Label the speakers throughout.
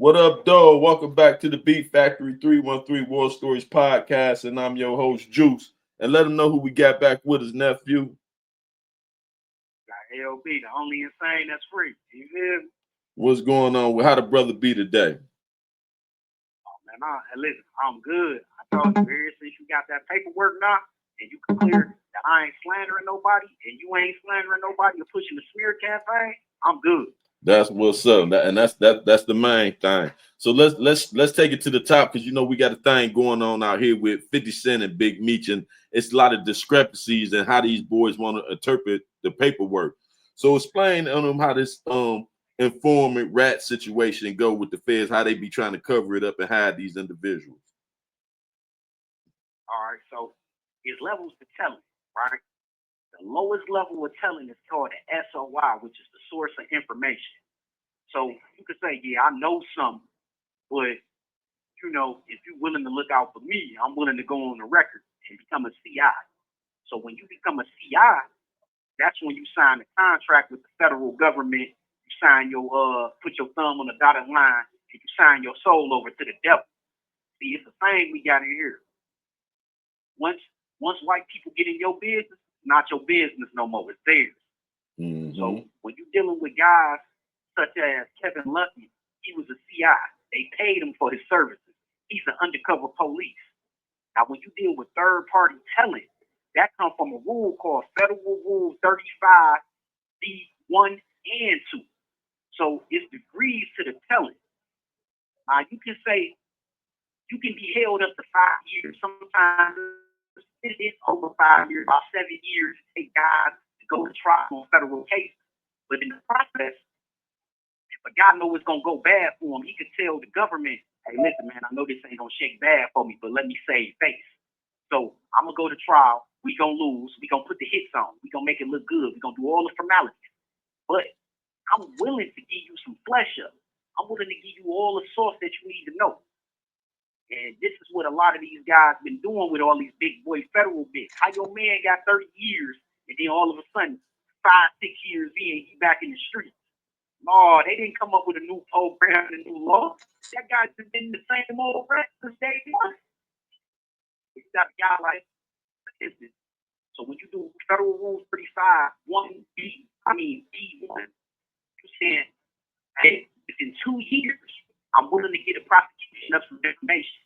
Speaker 1: What up, dog? Welcome back to the Beat Factory 313 War Stories podcast, and I'm your host, Juice. And let them know who we got back with us, nephew.
Speaker 2: Got LB, the only insane that's free. You feel me?
Speaker 1: What's going on? How the brother be today?
Speaker 2: Oh, man, listen, I'm good. I told you, ever since you got that paperwork now, and you can clear that I ain't slandering nobody, and you ain't slandering nobody, you're pushing the smear campaign, I'm good.
Speaker 1: That's what's up, and that's the main thing. So let's take it to the top because we got a thing going on out here with 50 Cent and Big Meech, and it's a lot of discrepancies in how these boys want to interpret the paperwork. So explain on them how this informant rat situation go with the feds, how they be trying to cover it up and hide these individuals.
Speaker 2: All right, so there's levels to telling, right? The lowest level of telling is called the SOI, which is the source of information. So you could say, yeah, I know something, but if you're willing to look out for me, I'm willing to go on the record and become a CI. So when you become a CI, that's when you sign a contract with the federal government. You sign put your thumb on the dotted line, and you sign your soul over to the devil. See, it's the thing we got in here. Once white people get in your business, not your business no more. It's theirs.
Speaker 1: Mm-hmm.
Speaker 2: So when you're dealing with guys such as Kevin Lucky, he was a CI. They paid him for his services. He's an undercover police. Now, when you deal with third-party telling, that comes from a rule called Federal Rule 35C1 and 2. So it's degrees to the telling. You can say you can be held up to 5 years. Sometimes it is over 5 years, about 7 years to take guys to go to trial on federal cases. But in the process, if a guy knows it's going to go bad for him, he could tell the government, hey, listen, man, I know this ain't going to shake bad for me, but let me save face. So I'm going to go to trial. We going to lose. We going to put the hits on. We going to make it look good. We going to do all the formalities. But I'm willing to give you some flesh up. I'm willing to give you all the sauce that you need to know. And this is what a lot of these guys been doing with all these big boy federal bits. How your man got 30 years and then all of a sudden, 5-6 years in, he back in the streets. No, they didn't come up with a new program and a new law. That guy's been the same old rat since day one. It's got a guy like this. So when you do Federal Rules 35, B1, you saying, hey, within 2 years, I'm willing to get a prosecution of some information.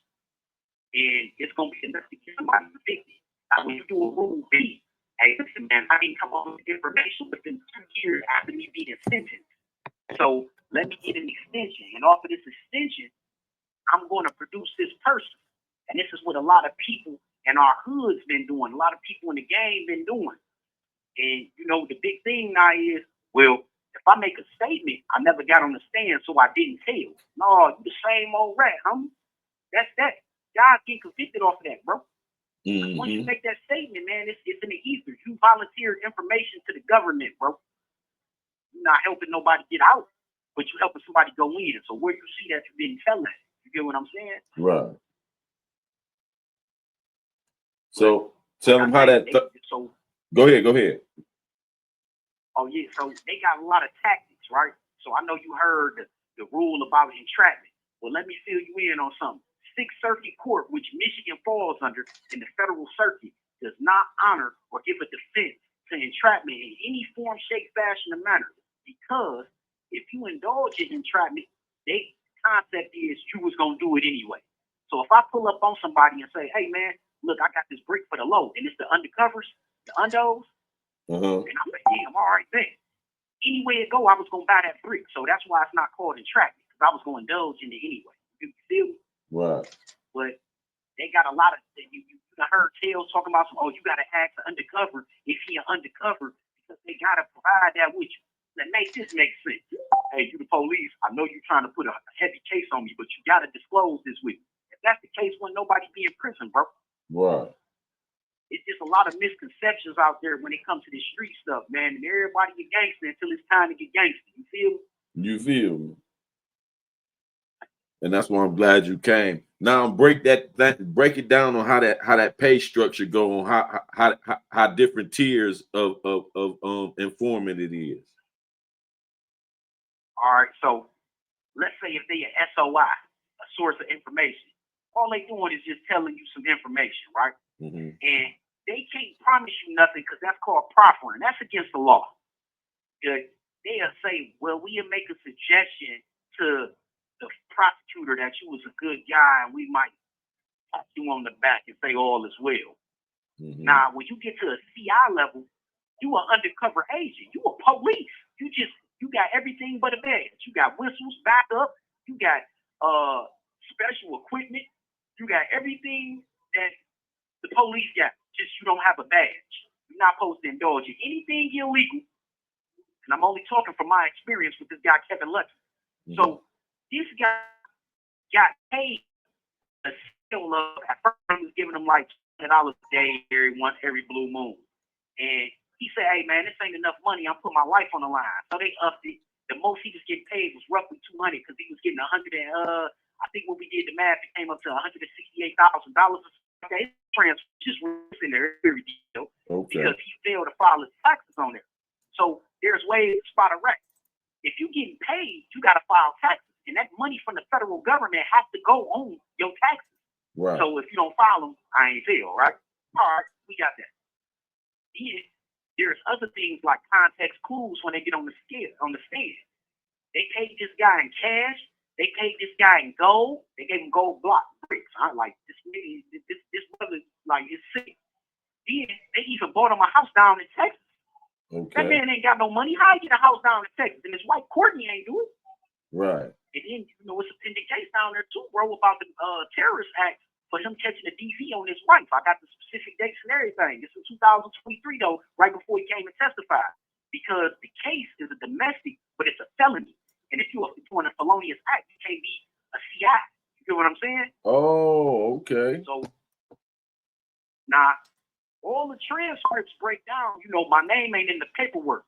Speaker 2: And it's going to be enough to get somebody convicted. Now, when you do a Rule B, hey, listen, man, I didn't come up with information within 2 years after me being sentenced. So let me get an extension. And off of this extension, I'm going to produce this person. And this is what a lot of people in our hoods been doing. A lot of people in the game been doing. And, the big thing now is, well, if I make a statement, I never got on the stand, so I didn't tell. No, you the same old rat, homie. That's that. Guys get convicted off of that, bro.
Speaker 1: Mm-hmm.
Speaker 2: Once you make that statement, man, it's in the ether. You volunteered information to the government, bro. You're not helping nobody get out, but you're helping somebody go in. So where you see that you didn't tell that? You get what I'm saying?
Speaker 1: Right. So tell them how that. Go ahead.
Speaker 2: Oh yeah, so they got a lot of tactics, right? So I know you heard the rule about entrapment. Well, let me fill you in on something. Sixth Circuit Court, which Michigan falls under, in the federal circuit, does not honor or give a defense to entrapment in any form, shape, fashion, or manner. Because if you indulge in entrapment, the concept is you was gonna do it anyway. So if I pull up on somebody and say, hey man, look, I got this brick for the low, and it's the undercovers, the undos, and I'm like, damn, all right, then. Anyway it go, I was gonna buy that brick. So that's why it's not called entrapment, because I was gonna indulge in it anyway. You feel me?
Speaker 1: Right.
Speaker 2: But they got a lot of you heard tales talking about you gotta ask the undercover if he an undercover, because they gotta provide that with you. That make this make sense. Hey, you the police, I know you're trying to put a heavy case on me, but you gotta disclose this with me. If that's the case, when nobody be in prison, bro.
Speaker 1: Right.
Speaker 2: It's just a lot of misconceptions out there when it comes to this street stuff, man. And everybody get gangster until it's time to get gangster. You feel me?
Speaker 1: You feel me? And that's why I'm glad you came. Now break it down on how that pay structure go on, how different tiers of informant it is.
Speaker 2: All right, so let's say if they an SOI, a source of information, all they doing is just telling you some information, right?
Speaker 1: Mm-hmm.
Speaker 2: And they can't promise you nothing because that's called proffering. That's against the law. They'll say, well, we'll make a suggestion to the prosecutor that you was a good guy and we might pat you on the back and say all is well.
Speaker 1: Mm-hmm.
Speaker 2: Now, when you get to a CI level, you an undercover agent. You a police. You got everything but a badge. You got whistles, backup. You got special equipment. You got everything that the police got. Just you don't have a badge. You're not supposed to indulge in anything illegal. And I'm only talking from my experience with this guy, Kevin Lutz. Mm-hmm. So this guy got paid a sale of, at first he was giving him like $20 a day every blue moon. And he said, hey man, this ain't enough money. I'm putting my life on the line. So they upped it. The most he was getting paid was roughly $200 because he was getting I think when we did the math, it came up to $168,000. Okay, transfer just in there every deal because he failed to file his taxes on there. So there's ways to spot a wreck. If you're getting paid, you got to file taxes, and that money from the federal government has to go on your taxes.
Speaker 1: Right.
Speaker 2: So if you don't file them, I ain't fail, right? All right, we got that. Yeah, there's other things like context clues when they get on the stand. They paid this guy in cash. They paid this guy in gold. They gave him gold block bricks. I'm like, this brother, like, is sick. Then they even bought him a house down in Texas.
Speaker 1: Okay.
Speaker 2: That man ain't got no money. How he get a house down in Texas? And his wife Courtney ain't do it.
Speaker 1: Right.
Speaker 2: And then, it's a pending case down there too, bro, about the terrorist act for him catching a DV on his wife. I got the specific dates and everything. It's in 2023 though, right before he came and testified. Because the case is a domestic, but it's a felony. And if you're doing a felonious act, you can't be a CI. You get what I'm saying?
Speaker 1: Oh, okay.
Speaker 2: So, now, all the transcripts break down. My name ain't in the paperwork,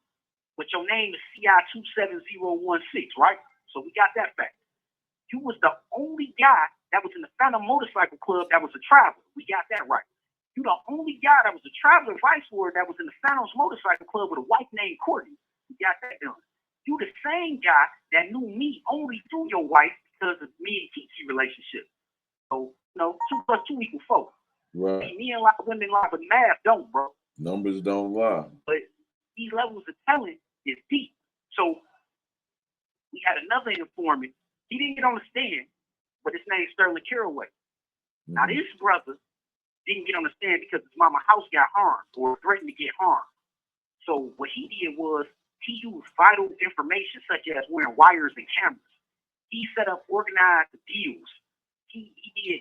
Speaker 2: but your name is CI 27016, right? So we got that fact. You was the only guy that was in the Phantom Motorcycle Club that was a traveler. We got that right. You the only guy that was a traveler vice lord that was in the Phantom's Motorcycle Club with a wife named Courtney. We got that done. You the same guy that knew me only through your wife because of me and Kiki relationship. So, 2 + 2 = 4.
Speaker 1: Right.
Speaker 2: Me and a lot of women lie, but math don't, bro.
Speaker 1: Numbers don't lie.
Speaker 2: But these levels of talent is deep. So we had another informant. He didn't get on the stand, but his name's Sterling Caraway. Mm-hmm. Now, this brother didn't get on the stand because his mama's house got harmed or threatened to get harmed. So what he did was he used vital information such as wearing wires and cameras. He set up organized deals. He did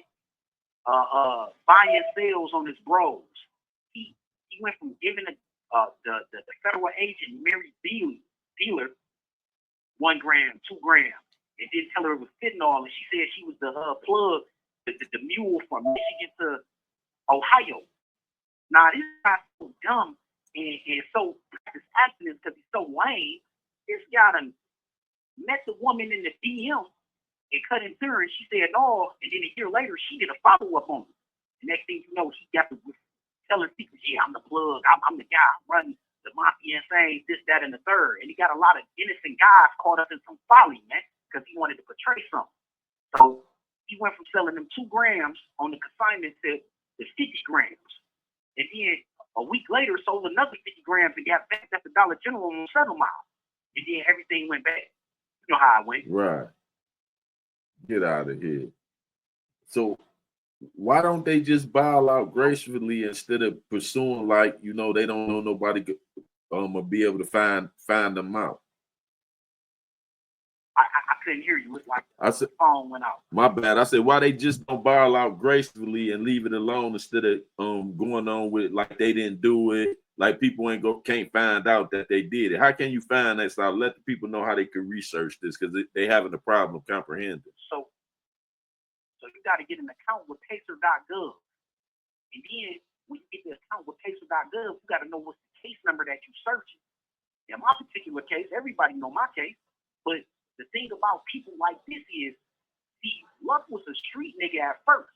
Speaker 2: buying sales on his bros. He went from giving the federal agent Mary dealer 1 gram, 2 grams, and didn't tell her it was fentanyl, and she said she was the plug, the mule from Michigan to Ohio. Now this guy's so dumb and so practice abstinence because he's so lame. This guy done met the woman in the DM and cut in through, and she said no, and then a year later she did a follow-up on him. The next thing you know, he got to tell her secrets. Yeah, I'm the plug. I'm the guy. I'm running the mafia and saying this, that, and the third. And he got a lot of innocent guys caught up in some folly, man, because he wanted to portray something. So he went from selling them 2 grams on the consignment to 50 grams. And then a week later sold another 50 grams and got back at the Dollar General on 7 Mile. And then everything went back. You know how it went.
Speaker 1: Right. Get out of here. So why don't they just bow out gracefully instead of pursuing like, they don't know nobody will be able to find them out?
Speaker 2: I couldn't hear you. It's like the phone went out.
Speaker 1: My bad. I said, why they just don't bow out gracefully and leave it alone instead of going on with like they didn't do it, like people can't find out that they did it. How can you find that? So let the people know how they can research this because they having a problem comprehending.
Speaker 2: So you got to get an account with Pacer.gov. And then when you get the account with Pacer.gov, you got to know what's the case number that you're searching. In my particular case, everybody know my case, but the thing about people like this is, see, Luck was a street nigga at first.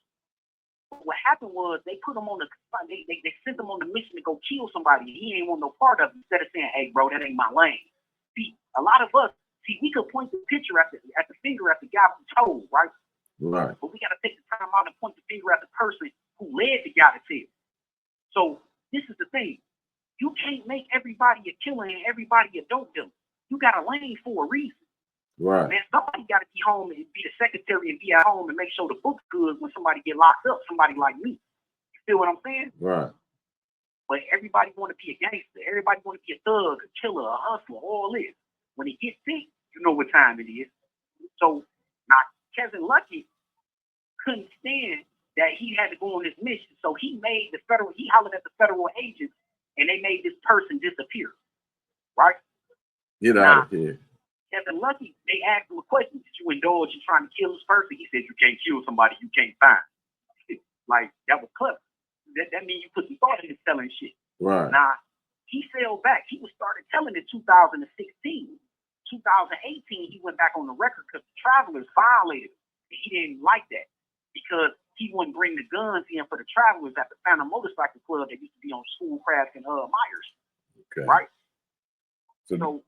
Speaker 2: But what happened was they put him on they sent him on the mission to go kill somebody. He ain't want no part of it instead of saying, hey, bro, that ain't my lane. See, a lot of us See, we could point the picture at the finger at the guy who told, right?
Speaker 1: Right.
Speaker 2: But we got to take the time out and point the finger at the person who led the guy to tell. So this is the thing. You can't make everybody a killer and everybody a dope dealer. You got a lane for a reason.
Speaker 1: Right.
Speaker 2: Man, somebody got to be home and be the secretary and be at home and make sure the book's good when somebody get locked up, somebody like me. You feel what I'm saying?
Speaker 1: Right.
Speaker 2: But everybody want to be a gangster. Everybody want to be a thug, a killer, a hustler, all this. When it gets sick, you know what time it is. So now Kevin Lucky couldn't stand that he had to go on this mission. So he hollered at the federal agents and they made this person disappear. Right?
Speaker 1: Get out of here.
Speaker 2: Kevin Lucky, they asked him a question: did you indulge in trying to kill this person? He said, you can't kill somebody you can't find. Like, that was clever. That means you put some thought into telling shit.
Speaker 1: Right.
Speaker 2: Now, he fell back. He was started telling in 2016. 2018, he went back on the record because the Travelers violated him. He didn't like that because he wouldn't bring the guns in for the Travelers at the Phantom Motorcycle Club that used to be on Schoolcraft and Myers.
Speaker 1: Okay.
Speaker 2: Right?
Speaker 1: So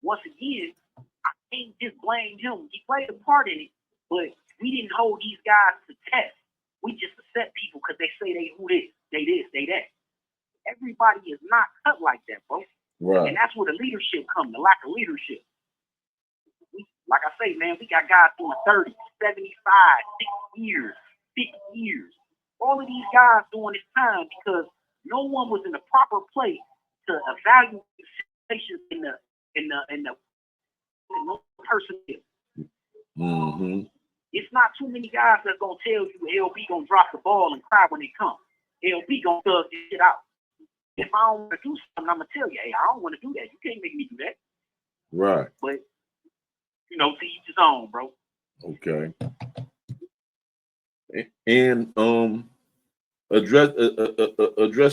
Speaker 2: once again, I can't just blame him. He played a part in it, but we didn't hold these guys to test. We just accept people because they say they who this, they that. Everybody is not cut like that, bro.
Speaker 1: right.
Speaker 2: And that's where the leadership comes, the lack of leadership. Like I say, man, we got guys doing 30, 75, 60 years, 50 years. All of these guys doing this time because no one was in the proper place to evaluate the situation in the person is.
Speaker 1: Mm-hmm.
Speaker 2: It's not too many guys that's gonna tell you LB gonna drop the ball and cry when they come. LB gonna thug this shit out. If I don't want to do something, I'm gonna tell you, hey, I don't want to do that. You can't make me do that.
Speaker 1: Right.
Speaker 2: But you know, to each his own, bro.
Speaker 1: Okay. And address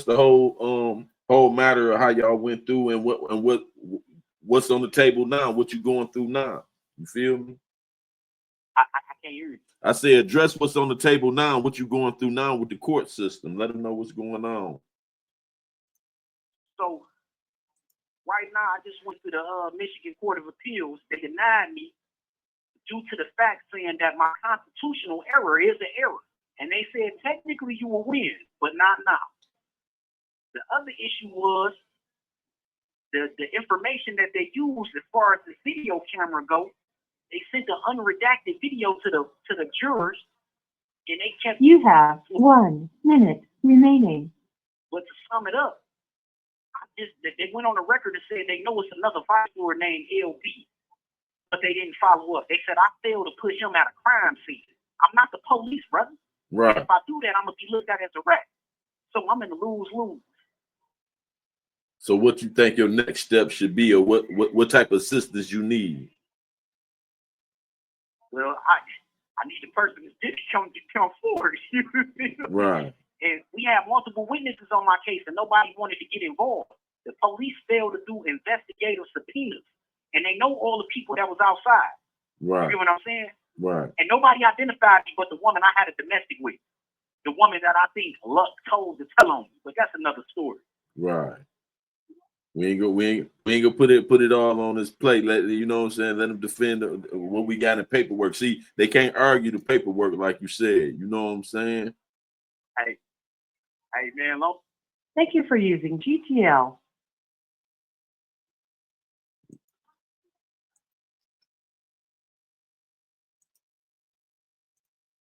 Speaker 1: the whole matter of how y'all went through and what's on the table now, what you going through now. You feel me?
Speaker 2: I can't hear you.
Speaker 1: I say address what's on the table now, what you going through now with the court system. Let them know what's going on.
Speaker 2: So right now, I just went to the Michigan Court of Appeals. They denied me due to the fact saying that my constitutional error is an error. And they said, technically you will win, but not now. The other issue was the information that they used as far as the video camera go. They sent an unredacted video to the jurors, and they kept.
Speaker 3: You have 1 minute remaining.
Speaker 2: But to sum it up, they went on the record and said they know it's another violator named LB, but they didn't follow up. They said I failed to put him at a crime scene. I'm not the police, brother.
Speaker 1: Right.
Speaker 2: And if I do that, I'm gonna be looked at as a rat. So I'm in the lose-lose.
Speaker 1: So what you think your next step should be, or what type of assistance you need?
Speaker 2: Well, I need the person to come forward.
Speaker 1: Right.
Speaker 2: And we have multiple witnesses on my case, and nobody wanted to get involved. The police failed to do investigative subpoenas, and they know all the people that was outside.
Speaker 1: Right.
Speaker 2: You know what I'm saying?
Speaker 1: Right.
Speaker 2: And nobody identified me but the woman I had a domestic with. The woman that I think luck told to tell on me. But that's another story.
Speaker 1: Right. We ain't gonna put it all on his plate. You know what I'm saying? Let him defend what we got in paperwork. See, they can't argue the paperwork like you said. You know what I'm saying?
Speaker 2: Hey, man, Lo.
Speaker 3: Thank you for using GTL.